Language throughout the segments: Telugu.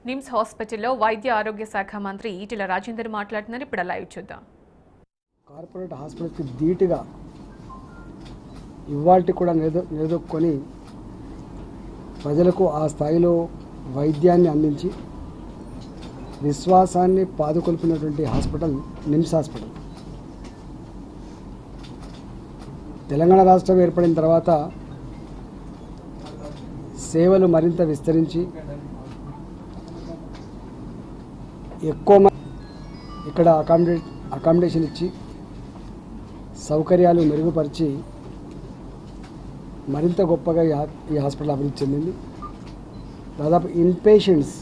నిమ్స్ హాస్పిటల్లో వైద్య ఆరోగ్య శాఖ మంత్రి ఈటెల రాజేందర్ మాట్లాడుతున్నారు. ఇప్పుడు లైవ్ చూద్దాం. కార్పొరేట్ హాస్పిటల్కి ధీటుగా ఇవాల్టి కూడా నిలదొక్కుని ప్రజలకు ఆ స్థాయిలో వైద్యాన్ని అందించి విశ్వాసాన్ని పాదుకొల్పినటువంటి హాస్పిటల్ నిమ్స్ హాస్పిటల్. తెలంగాణ రాష్ట్రం ఏర్పడిన తర్వాత సేవలు మరింత విస్తరించి ఎక్కువ మంది ఇక్కడ అకామిడేషన్ ఇచ్చి సౌకర్యాలు మెరుగుపరిచి మరింత గొప్పగా ఈ హాస్పిటల్ అభివృద్ధి చెందింది. దాదాపు ఇన్పేషెంట్స్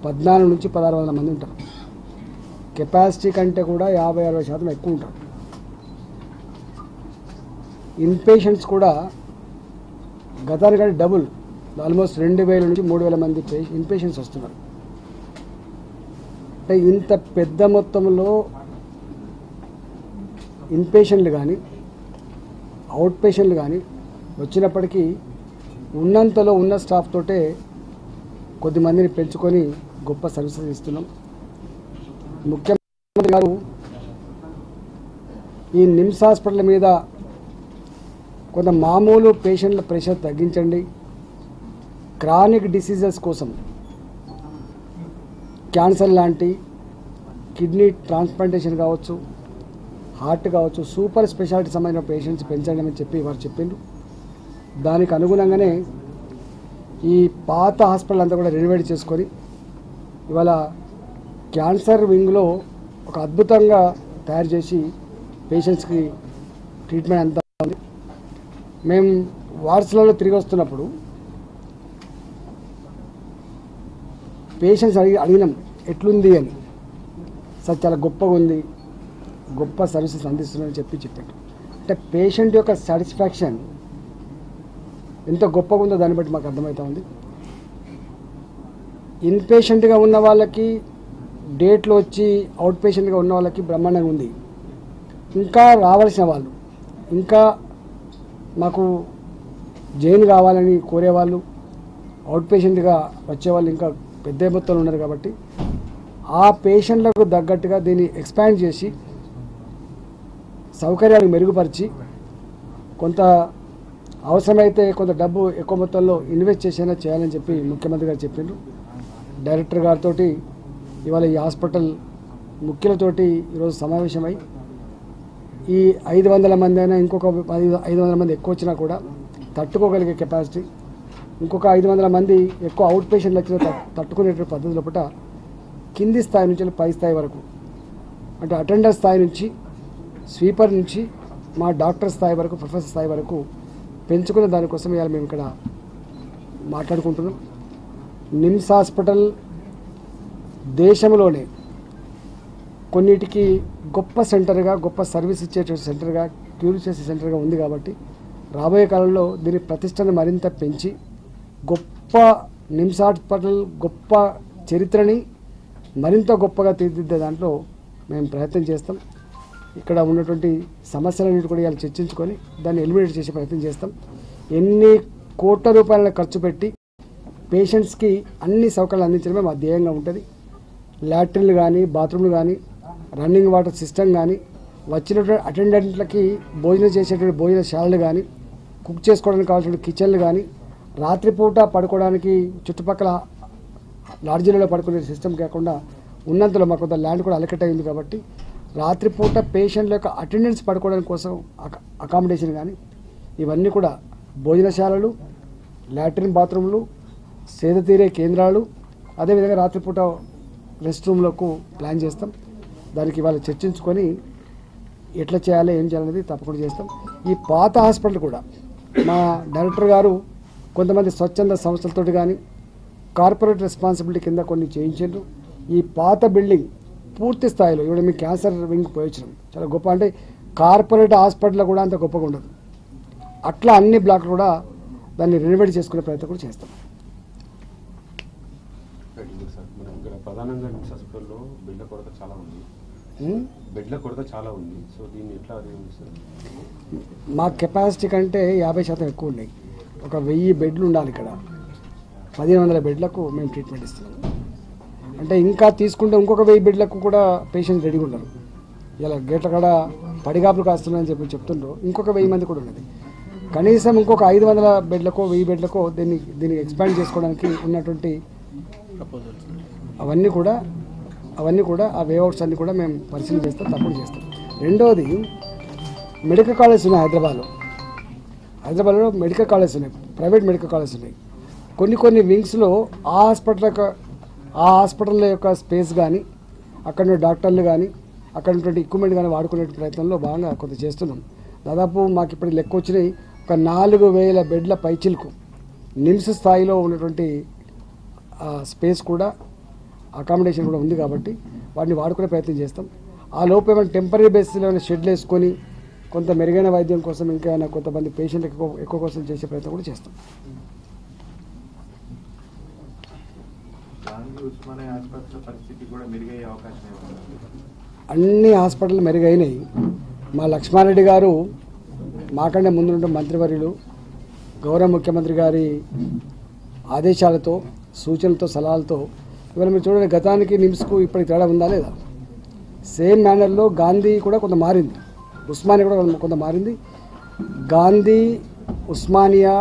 14 నుంచి 1600 మంది ఉంటారు. కెపాసిటీ కంటే కూడా 50-60% ఎక్కువ ఉంటారు. ఇన్పేషెంట్స్ కూడా గతానికంటే డబుల్, ఆల్మోస్ట్ 2000 నుంచి 3000 మంది ఇన్పేషెంట్స్ వస్తున్నారు. అంటే ఇంత పెద్ద మొత్తంలో ఇన్పేషెంట్లు కానీ అవుట్ పేషెంట్లు కానీ వచ్చినప్పటికీ ఉన్నంతలో ఉన్న స్టాఫ్ తోటే కొద్దిమందిని పెంచుకొని గొప్ప సర్వీసెస్ ఇస్తున్నాం. ముఖ్యమంత్రి గారు ఈ నిమ్స్ హాస్పిటల్ మీద కొంత మామూలు పేషెంట్ల ప్రెషర్ తగ్గించండి, క్రానిక్ డిసీజెస్ కోసం క్యాన్సర్ లాంటి, కిడ్నీ ట్రాన్స్ప్లాంటేషన్ కావచ్చు, హార్ట్ కావచ్చు, సూపర్ స్పెషాలిటీ సంబంధించిన పేషెంట్స్ పెంచండి అని చెప్పి వారు చెప్పిండ్రు. దానికి అనుగుణంగానే ఈ పాత హాస్పిటల్ అంతా కూడా రెనోవేట్ చేసుకొని ఇవాళ క్యాన్సర్ వింగ్లో ఒక అద్భుతంగా తయారు చేసి పేషెంట్స్కి ట్రీట్మెంట్ అంతా ఉంది. మేము వార్డ్స్లలో తిరిగి వస్తున్నప్పుడు పేషెంట్స్ అడిగినాం ఎట్లుంది అని. సార్ చాలా గొప్పగా ఉంది, గొప్ప సర్వీసెస్ అందిస్తున్నారని చెప్పారు. అంటే పేషెంట్ యొక్క సాటిస్ఫాక్షన్ ఎంత గొప్పగా ఉందో దాన్ని బట్టి మాకు అర్థమవుతా ఉంది. ఇన్పేషెంట్గా ఉన్న వాళ్ళకి డేట్లో వచ్చి అవుట్ పేషెంట్గా ఉన్న వాళ్ళకి బ్రహ్మాండంగా ఉంది. ఇంకా రావాల్సిన వాళ్ళు, ఇంకా మాకు జైన్ కావాలని కోరేవాళ్ళు, అవుట్ పేషెంట్గా వచ్చేవాళ్ళు ఇంకా పెద్ద మొత్తంలో ఉన్నారు. కాబట్టి ఆ పేషెంట్లకు తగ్గట్టుగా దీన్ని ఎక్స్పాండ్ చేసి సౌకర్యాలు మెరుగుపరిచి కొంత అవసరమైతే కొంత డబ్బు ఎక్కువ మొత్తంలో ఇన్వెస్ట్ చేసేలా చేయాలని చెప్పి ముఖ్యమంత్రి గారు చెప్పిండ్రు. డైరెక్టర్ గారితో ఇవాళ ఈ హాస్పిటల్ ముఖ్యులతోటి ఈరోజు సమావేశమై ఈ 500 మంది అయినా ఇంకొక 500 మంది ఎక్కువ వచ్చినా కూడా తట్టుకోగలిగే కెపాసిటీ, ఇంకొక 500 మంది ఎక్కువ అవుట్ పేషెంట్లు వచ్చిన తట్టుకునేటువంటి పద్ధతిలో పూట కింది స్థాయి నుంచి పై స్థాయి వరకు, అంటే అటెండర్ స్థాయి నుంచి, స్వీపర్ నుంచి మా డాక్టర్ స్థాయి వరకు, ప్రొఫెసర్ స్థాయి వరకు పెంచుకునే దానికోసం ఇవాళ మేము ఇక్కడ మాట్లాడుకుంటున్నాం. నిమ్స్ హాస్పిటల్ దేశంలోనే కొన్నిటికి గొప్ప సెంటర్గా, గొప్ప సర్వీస్ ఇచ్చేటువంటి సెంటర్గా, క్యూర్ చేసే సెంటర్గా ఉంది. కాబట్టి రాబోయే కాలంలో దీని ప్రతిష్టను మరింత పెంచి గొప్ప నిమ్స్ హాస్పిటల్ గొప్ప చరిత్రని మరింత గొప్పగా తీర్చిదిద్దే దాంట్లో మేము ప్రయత్నం చేస్తాం. ఇక్కడ ఉన్నటువంటి సమస్యలన్నిటి కూడా ఇవాళ చర్చించుకొని దాన్ని ఎలిమినేట్ చేసే ప్రయత్నం చేస్తాం. ఎన్ని కోట్ల రూపాయలను ఖర్చు పెట్టి పేషెంట్స్కి అన్ని సౌకర్యాలు అందించడమే మా ధ్యేయంగా ఉంటుంది. లాట్రిన్లు కానీ, బాత్రూమ్లు కానీ, రన్నింగ్ వాటర్ సిస్టమ్ కానీ, వచ్చినటువంటి అటెండెంట్లకి భోజనం చేసేటువంటి భోజనశాలలు కానీ, కుక్ చేసుకోవడానికి కావాల్సిన కిచెన్లు కానీ, రాత్రిపూట పడుకోవడానికి చుట్టుపక్కల లాడ్జీలలో పడుకునే సిస్టమ్ కాకుండా ఉన్నంతలో మాకు కొంత ల్యాండ్ కూడా అలకట్ అయింది. కాబట్టి రాత్రిపూట పేషెంట్ల యొక్క అటెండెన్స్ పడుకోవడానికి కోసం అకామిడేషన్ కానీ, ఇవన్నీ కూడా భోజనశాలలు, లాట్రిన్ బాత్రూమ్లు, సేద తీరే కేంద్రాలు, అదేవిధంగా రాత్రిపూట రెస్ట్ రూమ్లకు ప్లాన్ చేస్తాం. దానికి ఇవాళ చర్చించుకొని ఎట్లా చేయాలి, ఏం చేయాలనేది తప్పకుండా చేస్తాం. ఈ పాత హాస్పిటల్ కూడా మా డైరెక్టర్ గారు కొంతమంది స్వచ్ఛంద సంస్థలతో కానీ కార్పొరేట్ రెస్పాన్సిబిలిటీ కింద కొన్ని చేయించారు. ఈ పాత బిల్డింగ్ పూర్తి స్థాయిలో ఇప్పుడు మీ క్యాన్సర్ వింగ్ పోయించడం చాలా గొప్ప, అంటే కార్పొరేట్ హాస్పిటల్ కూడా అంత గొప్పగా ఉండదు. అట్లా అన్ని బ్లాక్లు కూడా దాన్ని రెనోవేట్ చేసుకునే ప్రయత్నం కూడా చేస్తాం. ప్రధానంగా నిమ్స్ హాస్పిటల్లో బెడ్ల కొరత చాలా ఉంది. సో దీన్ని ఎట్లా అధిగమిస్తారు? మా కెపాసిటీ కంటే 50% ఎక్కువ ఉన్నాయి. ఒక 1000 బెడ్లు ఉండాలి ఇక్కడ. 1500 బెడ్లకు మేము ట్రీట్మెంట్ ఇస్తున్నాము. అంటే ఇంకా తీసుకుంటే ఇంకొక 1000 బెడ్లకు కూడా పేషెంట్స్ రెడీగా ఉన్నారు. ఇలా గేట్ల కాడ పడిగాపులు కాస్తున్నాయని చెప్తుండ్రు. ఇంకొక 1000 మంది కూడా ఉన్నది. కనీసం ఇంకొక 500 బెడ్లకో 1000 బెడ్లకో దీన్ని ఎక్స్పాండ్ చేసుకోవడానికి ఉన్నటువంటి అవన్నీ కూడా ఆ వేఅవుట్స్ అన్నీ కూడా మేము పరిశీలన చేస్తాం, తప్పకుండా చేస్తాం. రెండోది, మెడికల్ కాలేజ్ ఉన్నాయి హైదరాబాద్లో మెడికల్ కాలేజ్ ఉన్నాయి, ప్రైవేట్ మెడికల్ కాలేజ్ ఉన్నాయి. కొన్ని వింగ్స్లో ఆ హాస్పిటల్ యొక్క స్పేస్ కానీ, అక్కడ ఉన్న డాక్టర్లు కానీ, అక్కడ ఉన్నటువంటి ఎక్విప్మెంట్ కానీ వాడుకునే ప్రయత్నంలో భాగంగా కొంత చేస్తున్నాం. దాదాపు మాకు ఇప్పుడు లెక్క వచ్చినాయి, ఒక 4000 బెడ్ల పైచిలకు నిమ్స్ స్థాయిలో ఉన్నటువంటి స్పేస్ కూడా, అకామిడేషన్ కూడా ఉంది. కాబట్టి వాటిని వాడుకునే ప్రయత్నం చేస్తాం. ఆ లోపు ఏమైనా టెంపరీ బేసిస్లో ఏమైనా షెడ్లు వేసుకొని కొంత మెరుగైన వైద్యం కోసం ఇంకా కొంతమంది పేషెంట్ ఎక్కువ కోసం చేసే ప్రయత్నం కూడా చేస్తాం. అన్ని హాస్పిటల్ మెరుగైనాయి. మా లక్ష్మారెడ్డి గారు మాకంటే ముందు మంత్రివర్యులు, గౌరవ ముఖ్యమంత్రి గారి ఆదేశాలతో, సూచనలతో, సలహాలతో ఇవాళ మీరు చూడండి, గతానికి నిమ్స్కు ఇప్పటికి తేడా ఉందా లేదా? సేమ్ మేనర్లో గాంధీ కూడా కొంత మారింది, ఉస్మానియా కూడా కొంత మారింది. గాంధీ, ఉస్మానియా,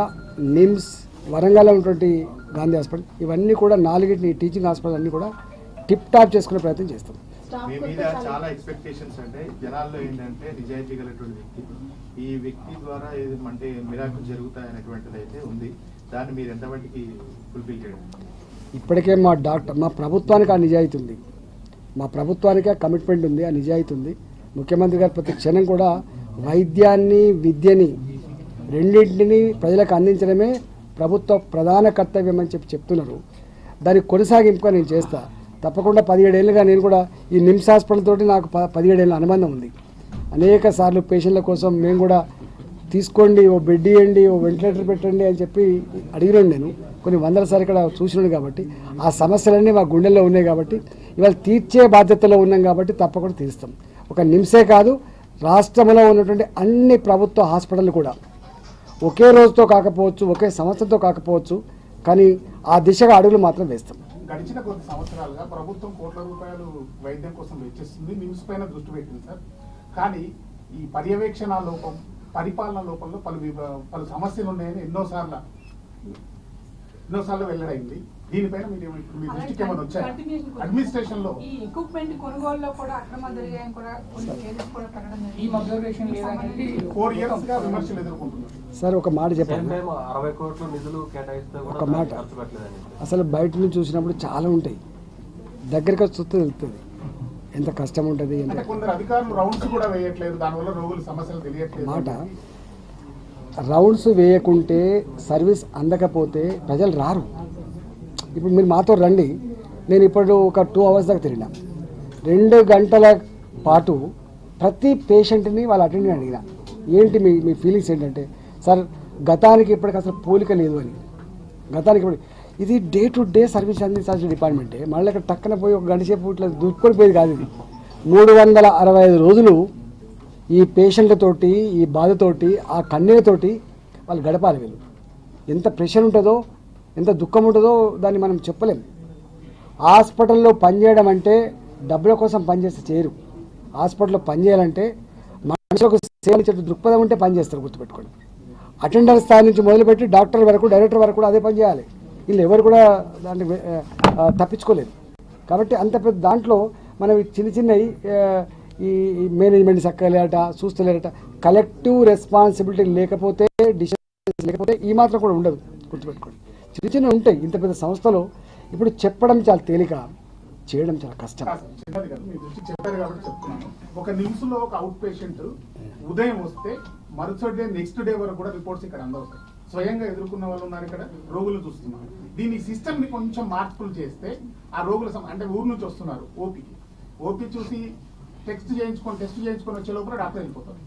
నిమ్స్, వరంగల్లో ఉన్నటువంటి గాంధీ హాస్పిటల్, ఇవన్నీ కూడా 4 టీచింగ్ హాస్పిటల్ అన్నీ కూడా టిప్ టాప్ చేసుకునే ప్రయత్నం చేస్తాం. మీ మీద చాలా ఎక్స్పెక్టేషన్స్ ఉంటాయి. జనాల్లో ఏంటంటే నిజాయితీ గలటువంటి వ్యక్తి, ఈ వ్యక్తి ద్వారా అంటే మిరాకులు జరుగుతాయనేటువంటిది అయితే ఉంది. దాన్ని మీరు ఎంతవరకు ఫుల్ఫిల్ చేయడం? ఇప్పటికే మా ప్రభుత్వానికి ఆ నిజాయితీ ఉంది, మా ప్రభుత్వానికి ఆ కమిట్మెంట్ ఉంది, ఆ నిజాయితీ ఉంది. ముఖ్యమంత్రి గారు ప్రతి క్షణం కూడా వైద్యాన్ని, విద్యని రెండింటిని ప్రజలకు అందించడమే ప్రభుత్వ ప్రధాన కర్తవ్యం అని చెప్తున్నారు. దానికి కొనసాగింపుగా నేను చేస్తా. తప్పకుండా 17 ఏళ్ళుగా నేను కూడా ఈ నిమ్స్ హాస్పిటల్ తోటి నాకు 17 ఏళ్ళ అనుబంధం ఉంది. అనేక సార్లు పేషెంట్ల కోసం మేము కూడా తీసుకోండి, ఓ బెడ్ ఇవ్వండి, ఓ వెంటిలేటర్ పెట్టండి అని చెప్పి అడిగినాను. నేను కొన్ని 100 సార్లు ఇక్కడ చూసినాను. కాబట్టి ఆ సమస్యలన్నీ మా గుండెల్లో ఉన్నాయి. కాబట్టి ఇవాళ తీర్చే బాధ్యతలో ఉన్నాం. కాబట్టి తప్పకుండా తీరుస్తాం. ఒక నిమ్సే కాదు, రాష్ట్రంలో ఉన్నటువంటి అన్ని ప్రభుత్వ హాస్పిటల్ కూడా ఒకే రోజుతో కాకపోవచ్చు, ఒకే సంవత్సరంతో కాకపోవచ్చు, కానీ ఆ దిశగా అడుగులు మాత్రం వేస్తాం. గడిచిన కొద్ది సంవత్సరాలుగా ప్రభుత్వం కోట్ల రూపాయలు వైద్యం కోసం వెచ్చిస్తుంది, నిమ్స్ పైన దృష్టి పెట్టింది సార్. కానీ ఈ పర్యవేక్షణ లోపం, పరిపాలన లోపంలో పలు సమస్యలు ఉన్నాయని ఎన్నోసార్లు వెల్లడైంది. దీనిపైన మీరు మీ దృష్టికి ఏమైనా వచ్చాయి? అడ్మినిస్ట్రేషన్ లో ఈ ఎక్విప్మెంట్ కొనుగోలులో కూడా అక్రమాలు జరిగాయని కూడా కొన్ని కేసులు కూడా ప్రకటన జరిగింది. ఈ అబ్జర్వేషన్ లేదంటే 4 years గా విమర్శలు ఎదుర్కొంటున్నారు. సార్ ఒక మాట చెప్పండి, 60 కోట్ల నిధులు కేటాయిస్తే ఒక మాట. అసలు బయట నుంచి చూసినప్పుడు చాలా ఉంటాయి, దగ్గరికి వచ్చి చూస్తే తెలుస్తుంది ఎంత కష్టం ఉంటుంది. అంటే కొందరు అధికారులు రౌండ్స్ కూడా వేయట్లేదు, దానివల్ల రోగుల సమస్యలు తెలియట్లేదు. మాట రౌండ్స్ వేయకుంటే, సర్వీస్ అందకపోతే ప్రజలు రారు. ఇప్పుడు మీరు మాతో రండి, నేను ఇప్పుడు ఒక 2 hours దాకా తిరిగినా. 2 గంటల పాటు ప్రతి పేషెంట్ని వాళ్ళ అటెండెంట్ అడిగిన, ఏంటి మీ ఫీలింగ్స్ ఏంటంటే, సార్ గతానికి ఇప్పటికి అసలు పోలిక లేదు అని. గతానికి ఇప్పుడు ఇది డే టు డే సర్వీస్ అందించాల్సిన డిపార్ట్మెంటే. మళ్ళీ ఇక్కడ టక్కన పోయి ఒక గంట సేపు ఇట్లా దుక్కుని పోయేది కాదు. ఇది 365 రోజులు ఈ పేషెంట్లతోటి, ఈ బాధతోటి, ఆ కన్నీళ్ళతోటి వాళ్ళు గడపాలి. వీళ్ళు ఎంత ప్రెషర్ ఉంటుందో, ఎంత దుఃఖం ఉంటుందో దాన్ని మనం చెప్పలేం. హాస్పిటల్లో పనిచేయడం అంటే డబ్బుల కోసం పనిచేస్తే చేయరు. హాస్పిటల్లో పనిచేయాలంటే మనుషులకు సేవ ఇచ్చే దృక్పథం ఉంటే పనిచేస్తారు. గుర్తుపెట్టుకోండి, అటెండర్ స్థాయి నుంచి మొదలుపెట్టి డాక్టర్ వరకు, డైరెక్టర్ వరకు కూడా అదే పని చేయాలి. వీళ్ళు ఎవరు కూడా దాన్ని తప్పించుకోలేదు. కాబట్టి అంత పెద్ద దాంట్లో మనం చిన్నవి ఈ మేనేజ్మెంట్ చక్కలేట, చూస్తలేరట, కలెక్టివ్ రెస్పాన్సిబిలిటీ లేకపోతే, డిసిషన్ లేకపోతే ఈ మాత్రం కూడా ఉండదు. గుర్తుపెట్టుకోండి, చిన్న ఉంటాయి. ఇంత పెద్ద సంస్థలో ఇప్పుడు చెప్పడం చాలా తేలిక, చేయడం చాలా కష్టం. చెప్పారు కాబట్టి చెప్తున్నాను. ఒక నిమ్స్ లో ఒక అవుట్ పేషెంట్ ఉదయం వస్తే మరుసటి డే, నెక్స్ట్ డే వరకు కూడా రిపోర్ట్స్ ఇక్కడ అందవుతాయి. స్వయంగా ఎదుర్కొన్న వాళ్ళు ఉన్నారు, ఇక్కడ రోగులు చూస్తున్నారు. దీని సిస్టమ్ ని కొంచెం మార్పులు చేస్తే ఆ రోగుల అంటే ఊరు నుంచి వస్తున్నారు ఓపీ చూసి టెస్ట్ చేయించుకొని వచ్చే లోపల డాక్టర్ వెళ్ళిపోతారు.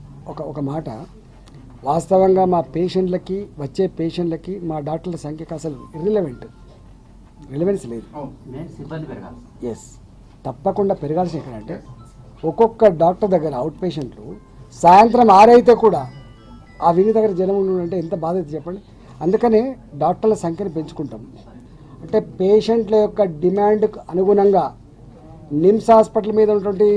ఒక మాట, వాస్తవంగా మా పేషెంట్లకి, వచ్చే పేషెంట్లకి మా డాక్టర్ల సంఖ్యకు అసలు రిలవెన్స్ లేదు. ఎస్, తప్పకుండా పెరగాల్సిన ఎక్కడంటే, ఒక్కొక్క డాక్టర్ దగ్గర అవుట్ పేషెంట్లు సాయంత్రం 6 అయితే కూడా ఆ వింగ్ దగ్గర జనం ఉండంటే ఎంత బాధ అయితే చెప్పండి. అందుకనే డాక్టర్ల సంఖ్యను పెంచుకుంటాం. అంటే పేషెంట్ల యొక్క డిమాండ్కు అనుగుణంగా నిమ్స్ హాస్పిటల్ మీద ఉన్నటువంటి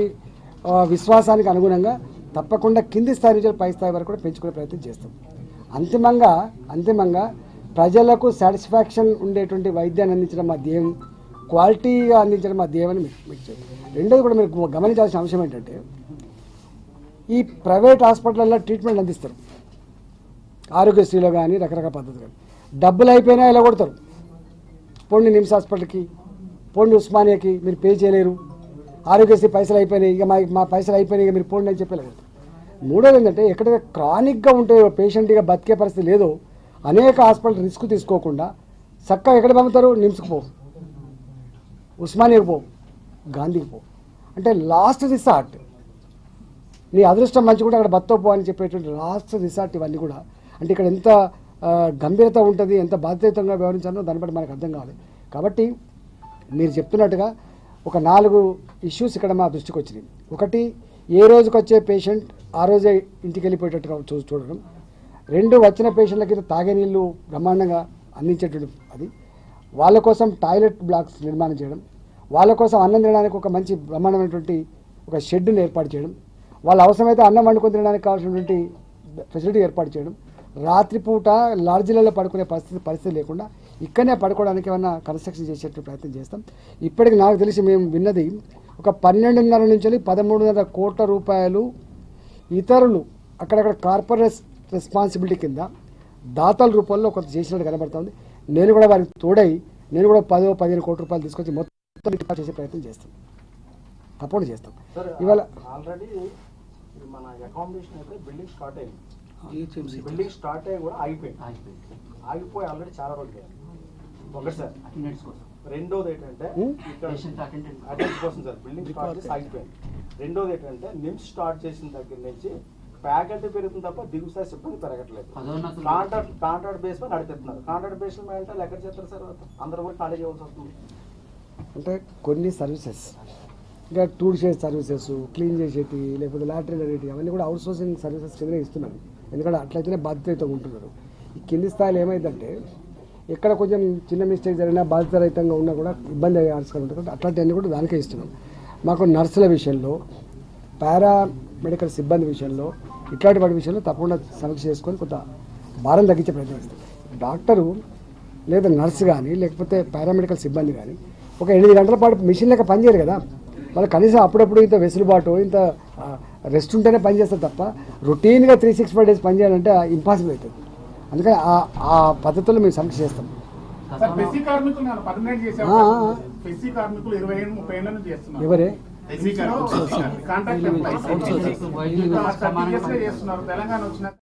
విశ్వాసానికి అనుగుణంగా తప్పకుండా కింది స్థాయి నుంచి పై స్థాయి వరకు కూడా పెంచుకునే ప్రయత్నం చేస్తాం. అంతిమంగా ప్రజలకు సాటిస్ఫాక్షన్ ఉండేటువంటి వైద్యాన్ని అందించడం మా ధ్యేయం, క్వాలిటీగా అందించడం మా ధ్యేయం అని మీకు రెండోది కూడా మీరు గమనించాల్సిన అంశం ఏంటంటే ఈ ప్రైవేట్ హాస్పిటల్లో ట్రీట్మెంట్ అందిస్తారు, ఆరోగ్యశ్రీలో కానీ రకరకాల పద్ధతులు కానీ డబ్బులు అయిపోయినా ఇలా కొడతారు. పోండి నిమ్స్ హాస్పిటల్కి, పోండి ఉస్మానియాకి, మీరు పే చేయలేరు, ఆరోగ్యశ్రీ పైసలు అయిపోయినాయి, ఇక మా పైసలు అయిపోయినాయి, ఇక మీరు పోండి అని చెప్పి కొడతారు. మూడోది ఏంటంటే ఎక్కడైతే క్రానిక్గా ఉంటే పేషెంట్ ఇక బతికే పరిస్థితి లేదో అనేక హాస్పిటల్ రిస్క్ తీసుకోకుండా చక్కగా ఎక్కడ పంపుతారు, నిమ్స్కి పో, ఉస్మానియాకి పో, గాంధీకి పో. అంటే లాస్ట్ రిసార్ట్, నీ అదృష్టం మంచిగా అక్కడ బత్తో పో అని చెప్పేటువంటి లాస్ట్ రిసార్ట్ ఇవన్నీ కూడా. అంటే ఇక్కడ ఎంత గంభీరత ఉంటుంది, ఎంత బాధ్యతంగా వ్యవహరించాలో దాన్ని బట్టి మనకు అర్థం కావాలి. కాబట్టి మీరు చెప్తున్నట్టుగా ఒక 4 ఇష్యూస్ ఇక్కడ మా దృష్టికి వచ్చినాయి. ఒకటి, ఏ రోజుకి వచ్చే పేషెంట్ ఆ రోజే ఇంటికి వెళ్ళిపోయేటట్టుగా చూడడం. 2, వచ్చిన పేషెంట్లకి తాగే నీళ్ళు బ్రహ్మాండంగా అందించేటువంటి అది. వాళ్ళ కోసం టాయిలెట్ బ్లాక్స్ నిర్మాణం చేయడం, వాళ్ళ కోసం అన్నం తినడానికి ఒక మంచి బ్రహ్మాండమైనటువంటి ఒక షెడ్ని ఏర్పాటు చేయడం, వాళ్ళ అవసరమైతే అన్నం వండుకొని తినడానికి కావాల్సినటువంటి ఫెసిలిటీ ఏర్పాటు చేయడం, రాత్రిపూట లాడ్జీలలో పడుకునే పరిస్థితి లేకుండా ఇక్కడనే పడుకోవడానికి ఏమన్నా కన్స్ట్రక్షన్ చేసేటువంటి ప్రయత్నం చేస్తాం. ఇప్పటికి నాకు తెలిసి మేము విన్నది ఒక 12.5 నుంచి 13.5 కోట్ల రూపాయలు ఇతరులు అక్కడక్కడ కార్పొరేట్ రెస్పాన్సిబిలిటీ కింద దాతల రూపంలో కొంత చేసినట్టు కనబడుతుంది. నేను కూడా వారికి తోడై నేను కూడా 10-15 కోట్ల రూపాయలు తీసుకొచ్చి మొత్తం చేసే ప్రయత్నం చేస్తాం, తప్పకుండా చేస్తాం. ఇవాళ ఆల్రెడీ మన అకామిడేషన్ అయితే బిల్డింగ్ స్టార్ట్ అయింది, బిల్డింగ్ స్టార్ట్ అయ్యి కూడా ఆగిపోయి ఆల్రెడీ చాలా రోజులు. ఒకసారి రెండోది ఏంటంటే అటెండెన్స్ కోసం సార్ బిల్డింగ్ స్టార్ట్ చేసి ఆగిపోయింది. రెండోది ఏంటంటే నిమ్స్ స్టార్ట్ చేసిన దగ్గర నుంచి ఫ్యాకల్టీ పెరుగుతుంది తప్ప దిగువ స్థాయి సిబ్బంది పెరగట్లేదు. కాంట్రాక్ట్ బేస్ మీద నడిపిస్తున్నారు. కాంట్రాక్ట్ బేస్ మీద అంటే ఎక్కడ చేస్తారు సార్? అందరూ కూడా ఖాళీ చేయవలసి వస్తుంది. అంటే కొన్ని సర్వీసెస్ ఇంకా టూర్ చేసే సర్వీసెస్, క్లీన్ చేసేటి, లేకపోతే లాటరీ అనేవి అవన్నీ కూడా అవుట్ సోర్సింగ్ సర్వీసెస్ కిందనే ఇస్తున్నారు. ఎందుకంటే అట్లయితేనే బాధ్యతతో ఉంటున్నారు. ఈ కింది స్థాయిలో ఏమైందంటే ఎక్కడ కొంచెం చిన్న మిస్టేక్ జరిగినా బాధ్యతారహితంగా ఉన్నా కూడా ఇబ్బంది అయ్యే ఆస్కారం ఉంటుంది. అట్లాంటివన్నీ కూడా దానికే ఇస్తున్నాం. మాకు నర్సుల విషయంలో, పారామెడికల్ సిబ్బంది విషయంలో, ఇట్లాంటి వాటి విషయంలో తప్పకుండా సమీక్ష చేసుకొని కొంత భారం తగ్గించే ప్రయత్నం చేస్తాం. డాక్టరు లేదా నర్సు కానీ లేకపోతే పారామెడికల్ సిబ్బంది కానీ ఒక 8 గంటల పాటు మిషన్ లెక్క పనిచేయరు కదా. వాళ్ళు కనీసం అప్పుడప్పుడు ఇంత వెసులుబాటు, ఇంత రెస్ట్ ఉంటేనే పనిచేస్తారు తప్ప రొటీన్గా 365 డేస్ పనిచేయాలంటే ఇంపాసిబుల్ అవుతుంది. అందుకని ఆ పద్ధతుల్లో మేము సమీక్ష చేస్తాం. పెసి కార్మికులు పర్మనెంట్ చేశారు. పెసి కార్మికులు 20-30 ఏళ్ల నుంచి చేస్తున్నారు. ఎవరే కాంట్రాక్ట్ ఎంప్లాయీస్ చేస్తున్నారు. తెలంగాణ వచ్చిన